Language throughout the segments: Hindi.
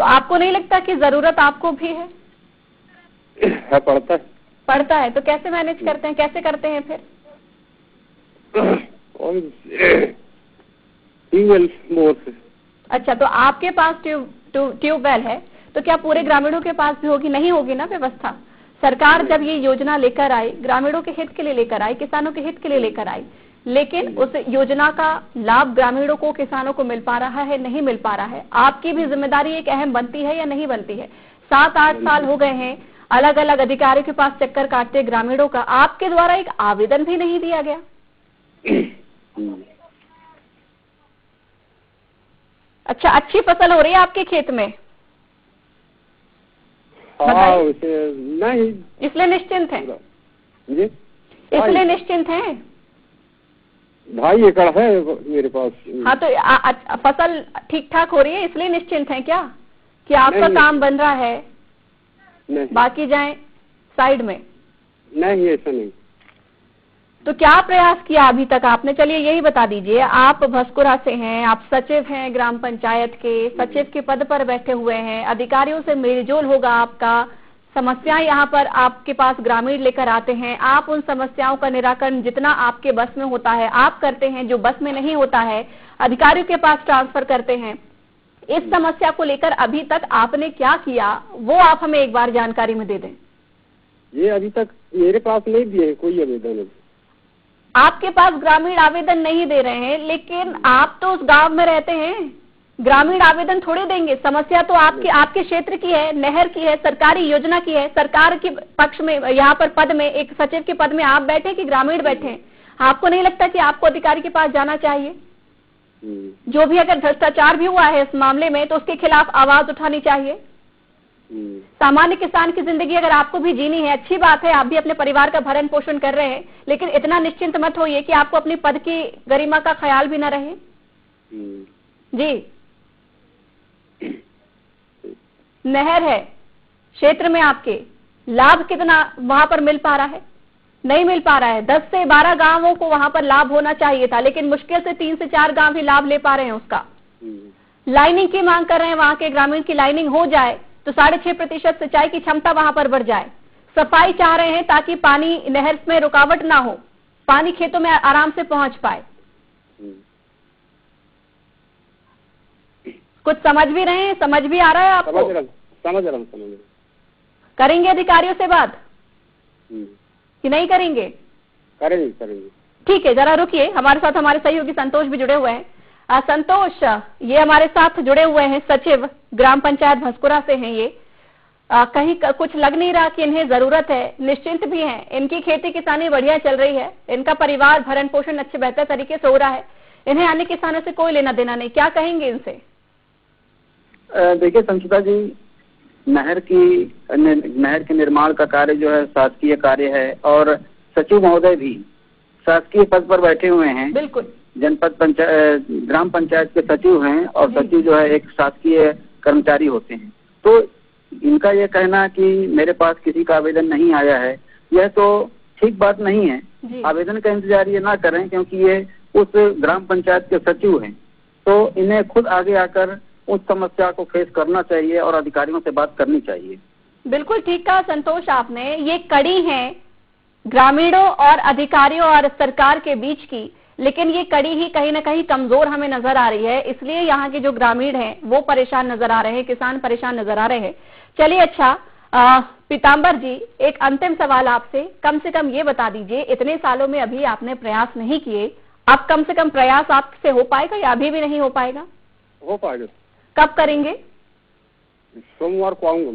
आपको नहीं लगता कि जरूरत आपको भी है? पड़ता है तो कैसे मैनेज करते हैं, कैसे करते हैं फिर? ट्यूबवेल बोर से। अच्छा, तो आपके पास ट्यूबवेल है, तो क्या पूरे ग्रामीणों के पास भी होगी? नहीं होगी ना व्यवस्था। सरकार जब ये योजना लेकर आई, ग्रामीणों के हित के लिए लेकर आई, किसानों के हित के लिए लेकर आई, लेकिन उस योजना का लाभ ग्रामीणों को, किसानों को मिल पा रहा है, नहीं मिल पा रहा है। आपकी भी जिम्मेदारी एक अहम बनती है या नहीं बनती है? 7-8 साल हो गए हैं अलग अलग अधिकारियों के पास चक्कर काटते ग्रामीणों का, आपके द्वारा एक आवेदन भी नहीं दिया गया। अच्छा, अच्छी फसल हो रही है आपके खेत में? नहीं, इसलिए निश्चिंत हैं? जी, इसलिए निश्चिंत हैं? 2.5 एकड़ है मेरे पास। हाँ, तो फसल ठीक ठाक हो रही है, इसलिए निश्चिंत हैं क्या कि आपका काम बन रहा है? नहीं, बाकी जाए साइड में? नहीं, ऐसा नहीं। तो क्या प्रयास किया अभी तक आपने? चलिए यही बता दीजिए, आप भसकुरा से हैं, आप सचिव हैं ग्राम पंचायत के, सचिव के पद पर बैठे हुए हैं, अधिकारियों से मेलजोल होगा आपका, समस्याएं यहाँ पर आपके पास ग्रामीण लेकर आते हैं, आप उन समस्याओं का निराकरण जितना आपके बस में होता है आप करते हैं, जो बस में नहीं होता है अधिकारियों के पास ट्रांसफर करते हैं। इस समस्या को लेकर अभी तक आपने क्या किया, वो आप हमें एक बार जानकारी में दे दें। ये अभी तक मेरे पास नहीं दिए कोई आवेदन। आपके पास ग्रामीण आवेदन नहीं दे रहे हैं, लेकिन आप तो उस गांव में रहते हैं, ग्रामीण आवेदन थोड़े देंगे? समस्या तो आपके क्षेत्र की है, नहर की है, सरकारी योजना की है, सरकार के पक्ष में यहाँ पर पद में, एक सचिव के पद में आप बैठे कि ग्रामीण बैठे? आपको नहीं लगता कि आपको अधिकारी के पास जाना चाहिए? जो भी अगर भ्रष्टाचार भी हुआ है इस मामले में तो उसके खिलाफ आवाज उठानी चाहिए। सामान्य किसान की जिंदगी अगर आपको भी जीनी है, अच्छी बात है, आप भी अपने परिवार का भरण पोषण कर रहे हैं, लेकिन इतना निश्चिंत मत होइए कि आपको अपनी पद की गरिमा का ख्याल भी न रहे। जी, नहर है क्षेत्र में, आपके लाभ कितना वहां पर मिल पा रहा है? नहीं मिल पा रहा है। 10 से 12 गांवों को वहां पर लाभ होना चाहिए था, लेकिन मुश्किल से 3 से 4 गांव ही लाभ ले पा रहे हैं उसका। लाइनिंग की मांग कर रहे हैं, वहां के ग्रामीण की लाइनिंग हो जाए तो 6.5% सिंचाई की क्षमता वहां पर बढ़ जाए। सफाई चाह रहे हैं ताकि पानी नहर में रुकावट ना हो, पानी खेतों में आराम से पहुंच पाए। कुछ समझ भी रहे हैं? समझ भी आ रहा है आपको? समझ रहा हूँ। करेंगे अधिकारियों से बात कि नहीं करेंगे? करेंगे। ठीक है, जरा रुकिए, हमारे साथ हमारे सहयोगी संतोष भी जुड़े हुए हैं। संतोष, ये हमारे साथ जुड़े हुए हैं, सचिव ग्राम पंचायत भसकुरा से हैं ये। कहीं कुछ लग नहीं रहा कि इन्हें जरूरत है, निश्चिंत भी हैं, इनकी खेती किसानी बढ़िया चल रही है, इनका परिवार भरण पोषण अच्छे बेहतर तरीके से हो रहा है, इन्हें अन्य किसानों से कोई लेना देना नहीं। क्या कहेंगे इनसे? देखिए संचिता जी, नहर के निर्माण का कार्य जो है शासकीय कार्य है, और सचिव महोदय भी शासकीय पद पर बैठे हुए हैं। बिल्कुल, जनपद पंचायत ग्राम पंचायत के सचिव हैं, और सचिव जो है एक शासकीय कर्मचारी होते हैं। तो इनका ये कहना कि मेरे पास किसी का आवेदन नहीं आया है, यह तो ठीक बात नहीं है। आवेदन का इंतजार ये ना करें, क्योंकि ये उस ग्राम पंचायत के सचिव हैं, तो इन्हें खुद आगे आकर उस समस्या को फेस करना चाहिए और अधिकारियों से बात करनी चाहिए। बिल्कुल ठीक कहा संतोष आपने। ये कड़ी है ग्रामीणों और अधिकारियों और सरकार के बीच की, लेकिन ये कड़ी ही कहीं ना कहीं कमजोर हमें नजर आ रही है, इसलिए यहाँ के जो ग्रामीण हैं वो परेशान नजर आ रहे हैं, किसान परेशान नजर आ रहे हैं। चलिए, अच्छा पीताम्बर जी, एक अंतिम सवाल आपसे, कम से कम ये बता दीजिए, इतने सालों में अभी आपने प्रयास नहीं किए, अब कम से कम प्रयास आपसे हो पाएगा या अभी भी नहीं हो पाएगा? हो पाएगा। कब करेंगे? सोमवार को आऊंगा।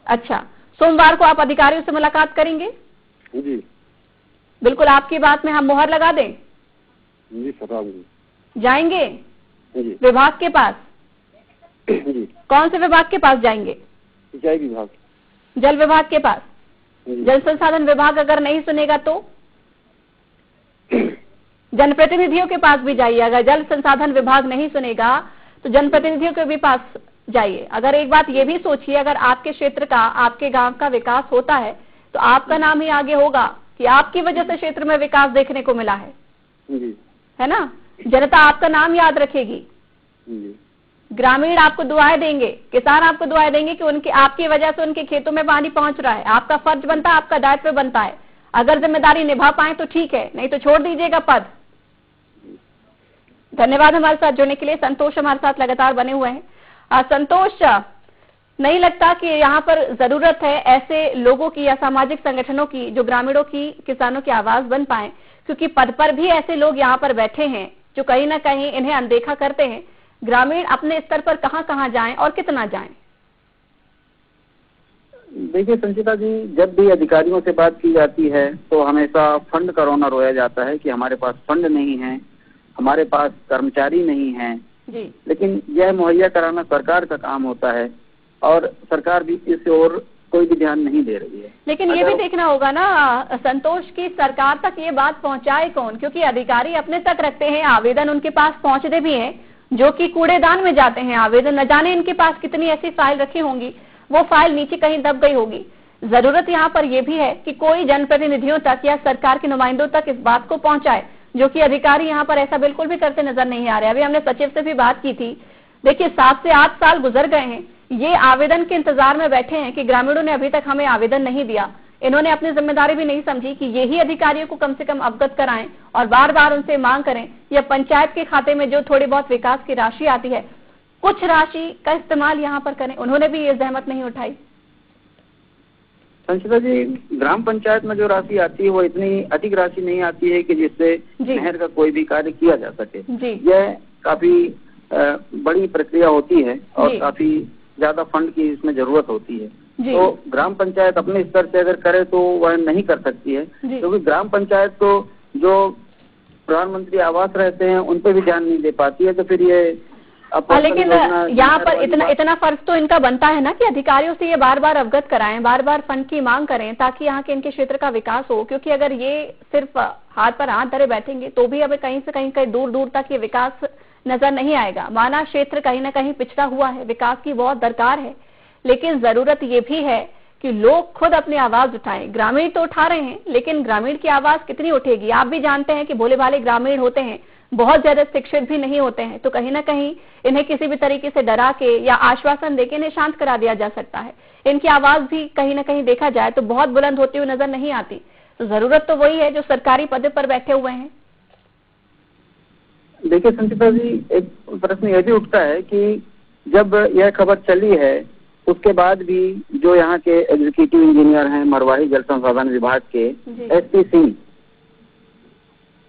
अच्छा, सोमवार को आप अधिकारियों से मुलाकात करेंगे? जी बिल्कुल, आपकी बात में हम मोहर लगा दें? जी, जाएंगे जी विभाग के पास? जी। कौन से विभाग के पास जाएंगे? सिंचाई विभाग। जल विभाग के पास? जल संसाधन विभाग अगर नहीं सुनेगा तो जनप्रतिनिधियों के पास भी जाइए। अगर जल संसाधन विभाग नहीं सुनेगा तो जनप्रतिनिधियों के भी पास जाइए। अगर एक बात ये भी सोचिए, अगर आपके क्षेत्र का, आपके गांव का विकास होता है तो आपका नाम ही आगे होगा कि आपकी वजह से क्षेत्र में विकास देखने को मिला है, है ना? जनता आपका नाम याद रखेगी। ग्रामीण आपको दुआएं देंगे, किसान आपको दुआएं देंगे कि उनके आपकी वजह से उनके खेतों में पानी पहुंच रहा है। आपका फर्ज बनता है, आपका दायित्व बनता है। अगर जिम्मेदारी निभा पाए तो ठीक है, नहीं तो छोड़ दीजिएगा पद। धन्यवाद हमारे साथ जुड़ने के लिए। संतोष हमारे साथ लगातार बने हुए हैं। संतोष, नहीं लगता कि यहाँ पर जरूरत है ऐसे लोगों की या सामाजिक संगठनों की जो ग्रामीणों की, किसानों की आवाज बन पाए, क्योंकि पद पर भी ऐसे लोग यहाँ पर बैठे हैं जो कहीं ना कहीं इन्हें अनदेखा करते हैं। ग्रामीण अपने स्तर पर कहाँ जाएं और कितना जाएं? देखिए संचिता जी, जब भी अधिकारियों से बात की जाती है तो हमेशा फंड का रोना रोया जाता है कि हमारे पास फंड नहीं है, हमारे पास कर्मचारी नहीं है जी। लेकिन यह मुहैया कराना सरकार का काम होता है और सरकार भी इस ओर कोई भी ध्यान नहीं दे रही है। लेकिन ये भी देखना होगा ना संतोष की सरकार तक ये बात पहुंचाए कौन, क्योंकि अधिकारी अपने तक रखते हैं, आवेदन उनके पास पहुंचते भी हैं जो कि कूड़ेदान में जाते हैं आवेदन। न जाने इनके पास कितनी ऐसी फाइल रखी होंगी, वो फाइल नीचे कहीं दब गई होगी। जरूरत यहाँ पर यह भी है कि कोई जनप्रतिनिधियों तक या सरकार के नुमाइंदों तक इस बात को पहुंचाए, जो कि अधिकारी यहाँ पर ऐसा बिल्कुल भी करते नजर नहीं आ रहे। अभी हमने सचिव से भी बात की थी। देखिए 7 से 8 साल गुजर गए हैं, ये आवेदन के इंतजार में बैठे हैं कि ग्रामीणों ने अभी तक हमें आवेदन नहीं दिया। इन्होंने अपनी जिम्मेदारी भी नहीं समझी कि यही अधिकारियों को कम से कम अवगत कराएं और बार बार उनसे मांग करें या पंचायत के खाते में जो थोड़ी बहुत विकास की राशि आती है कुछ राशि का इस्तेमाल यहाँ पर करें। उन्होंने भी ये जहमत नहीं उठाई। संचिता जी, ग्राम पंचायत में जो राशि आती है वो इतनी अधिक राशि नहीं आती है कि जिससे नहर का कोई भी कार्य किया जा सके। यह काफी बड़ी प्रक्रिया होती है और काफी ज्यादा फंड की इसमें जरूरत होती है। तो ग्राम पंचायत अपने स्तर से अगर करे तो वह नहीं कर सकती है, क्योंकि ग्राम पंचायत तो जो प्रधानमंत्री आवास रहते हैं उन पे भी ध्यान नहीं दे पाती है। तो फिर ये लेकिन यहाँ पर इतना फर्ज तो इनका बनता है ना कि अधिकारियों से ये बार बार अवगत कराएं, बार बार फंड की मांग करें ताकि यहाँ के इनके क्षेत्र का विकास हो। क्योंकि अगर ये सिर्फ हाथ पर हाथ धरे बैठेंगे तो भी अभी कहीं से कहीं दूर दूर तक ये विकास नजर नहीं आएगा। माना क्षेत्र कहीं ना कहीं पिछड़ा हुआ है, विकास की बहुत दरकार है, लेकिन जरूरत ये भी है कि लोग खुद अपनी आवाज उठाएं। ग्रामीण तो उठा रहे हैं, लेकिन ग्रामीण की आवाज कितनी उठेगी? आप भी जानते हैं कि भोले भाले ग्रामीण होते हैं, बहुत ज्यादा शिक्षित भी नहीं होते हैं। तो कहीं ना कहीं इन्हें किसी भी तरीके से डरा के या आश्वासन देके इन्हें शांत करा दिया जा सकता है। इनकी आवाज भी कहीं ना कहीं देखा जाए तो बहुत बुलंद होती हुई नजर नहीं आती। तो जरूरत तो वही है जो सरकारी पद पर बैठे हुए हैं। देखिए संचिता जी, एक प्रश्न यह भी उठता है कि जब यह खबर चली है उसके बाद भी जो यहाँ के एग्जीक्यूटिव इंजीनियर हैं मरवाही जल संसाधन विभाग के एसपी सिंह,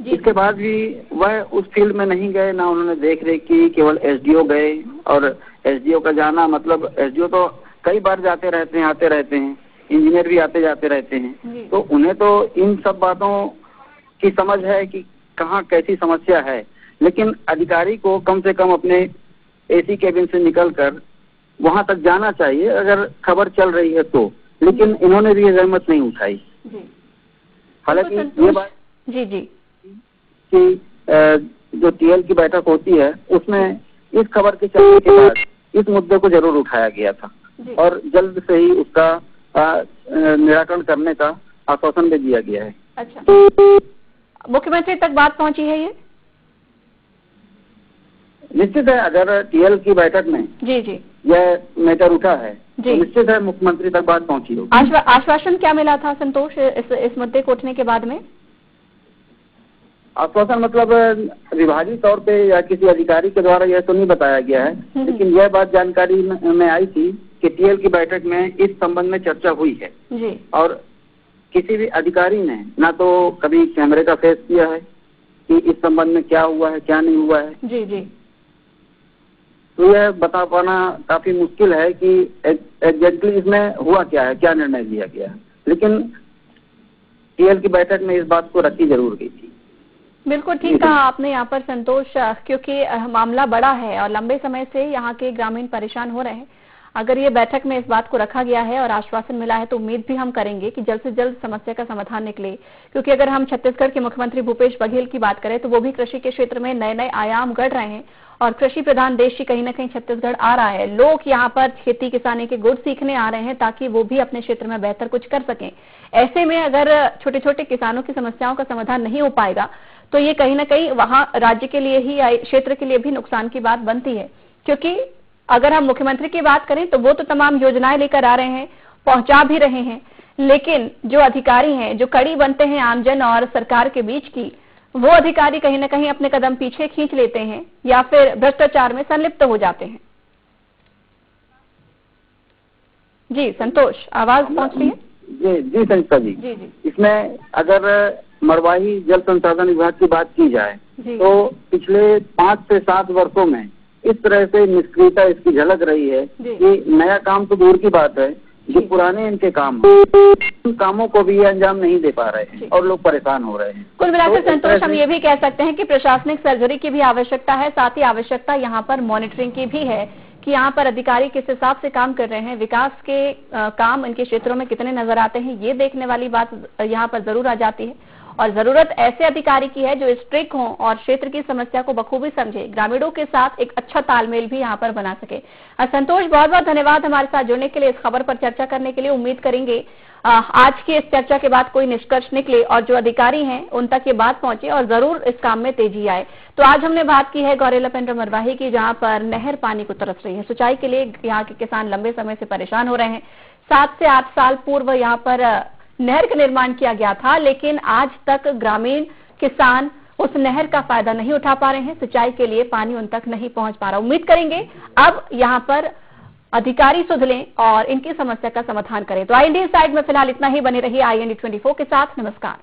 इसके बाद भी वह उस फील्ड में नहीं गए, ना उन्होंने देख रेख की। केवल एसडीओ गए और एसडीओ का जाना मतलब एसडीओ तो कई बार जाते रहते हैं, आते रहते हैं, इंजीनियर भी आते जाते रहते हैं। तो उन्हें तो इन सब बातों की समझ है कि कहाँ कैसी समस्या है, लेकिन अधिकारी को कम से कम अपने एसी केबिन से निकलकर वहां तक जाना चाहिए अगर खबर चल रही है तो। लेकिन इन्होंने भी ये जहमत नहीं उठाई। हालांकि ये बात कि जो टीएल की बैठक होती है उसमें इस खबर के चलने के बाद इस मुद्दे को जरूर उठाया गया था और जल्द से ही उसका निराकरण करने का आश्वासन भी दिया गया है। अच्छा, मुख्यमंत्री तक बात पहुंची है ये? निश्चित है, अगर टीएल की बैठक में यह मैटर उठा है तो निश्चित है मुख्यमंत्री तक बात पहुंची होगी। आश्वासन क्या मिला था संतोष इस मुद्दे को उठने के बाद में? आश्वासन मतलब विभागीय तौर पे या किसी अधिकारी के द्वारा यह तो नहीं बताया गया है, लेकिन यह बात जानकारी में आई थी कि टीएल की बैठक में इस संबंध में चर्चा हुई है जी। और किसी भी अधिकारी ने ना तो कभी कैमरे का फेस किया है कि इस संबंध में क्या हुआ है क्या नहीं हुआ है। जी। तो यह बता पाना काफी मुश्किल है कि एग्जैक्टली इसमें हुआ क्या है, क्या निर्णय लिया गया है। लेकिन टीएल की बैठक में इस बात को रखी जरूर गई थी। बिल्कुल ठीक कहा आपने यहाँ पर संतोष, क्योंकि मामला बड़ा है और लंबे समय से यहाँ के ग्रामीण परेशान हो रहे हैं। अगर ये बैठक में इस बात को रखा गया है और आश्वासन मिला है तो उम्मीद भी हम करेंगे कि जल्द से जल्द समस्या का समाधान निकले। क्योंकि अगर हम छत्तीसगढ़ के मुख्यमंत्री भूपेश बघेल की बात करें तो वो भी कृषि के क्षेत्र में नए नए आयाम गढ़ रहे हैं और कृषि प्रधान देश ही कहीं ना कहीं छत्तीसगढ़ आ रहा है। लोग यहाँ पर खेती किसानी के गुण सीखने आ रहे हैं ताकि वो भी अपने क्षेत्र में बेहतर कुछ कर सकें। ऐसे में अगर छोटे छोटे किसानों की समस्याओं का समाधान नहीं हो पाएगा तो ये कहीं ना कहीं वहां राज्य के लिए ही, क्षेत्र के लिए भी नुकसान की बात बनती है। क्योंकि अगर हम मुख्यमंत्री की बात करें तो वो तो तमाम योजनाएं लेकर आ रहे हैं, पहुंचा भी रहे हैं, लेकिन जो अधिकारी हैं, जो कड़ी बनते हैं आमजन और सरकार के बीच की, वो अधिकारी कहीं ना कहीं अपने कदम पीछे खींच लेते हैं या फिर भ्रष्टाचार में संलिप्त हो जाते हैं। जी संतोष, आवाज पहुंच रही है? जी संस्था जी। इसमें अगर मरवाही जल संसाधन विभाग की बात की जाए तो पिछले 5 से 7 वर्षों में इस तरह से निष्क्रियता इसकी झलक रही है कि नया काम तो दूर की बात है, जो पुराने इनके काम उन कामों को भी अंजाम नहीं दे पा रहे हैं और लोग परेशान हो रहे हैं। कुल मिलाकर संतोष, हम ये भी कह सकते हैं कि प्रशासनिक सर्जरी की भी आवश्यकता है, साथ ही आवश्यकता यहाँ पर मॉनिटरिंग की भी है कि यहाँ पर अधिकारी किस हिसाब से काम कर रहे हैं, विकास के काम इनके क्षेत्रों में कितने नजर आते हैं, ये देखने वाली बात यहाँ पर जरूर आ जाती है। और जरूरत ऐसे अधिकारी की है जो स्ट्रिक्ट हों और क्षेत्र की समस्या को बखूबी समझे, ग्रामीणों के साथ एक अच्छा तालमेल भी यहाँ पर बना सके। संतोष, बहुत बहुत धन्यवाद हमारे साथ जुड़ने के लिए, इस खबर पर चर्चा करने के लिए। उम्मीद करेंगे आज की इस चर्चा के बाद कोई निष्कर्ष निकले और जो अधिकारी हैं उन तक ये बात पहुंचे और जरूर इस काम में तेजी आए। तो आज हमने बात की है गौरेला पेंड्रा मरवाही की, जहां पर नहर पानी को तरस रही है। सिंचाई के लिए यहाँ के किसान लंबे समय से परेशान हो रहे हैं। 7 से 8 साल पूर्व यहाँ पर नहर का निर्माण किया गया था, लेकिन आज तक ग्रामीण किसान उस नहर का फायदा नहीं उठा पा रहे हैं, सिंचाई के लिए पानी उन तक नहीं पहुंच पा रहा। उम्मीद करेंगे अब यहाँ पर अधिकारी सुधरें और इनकी समस्या का समाधान करें। तो IND साइड में फिलहाल इतना ही। बने रहिए IND 24 के साथ। नमस्कार।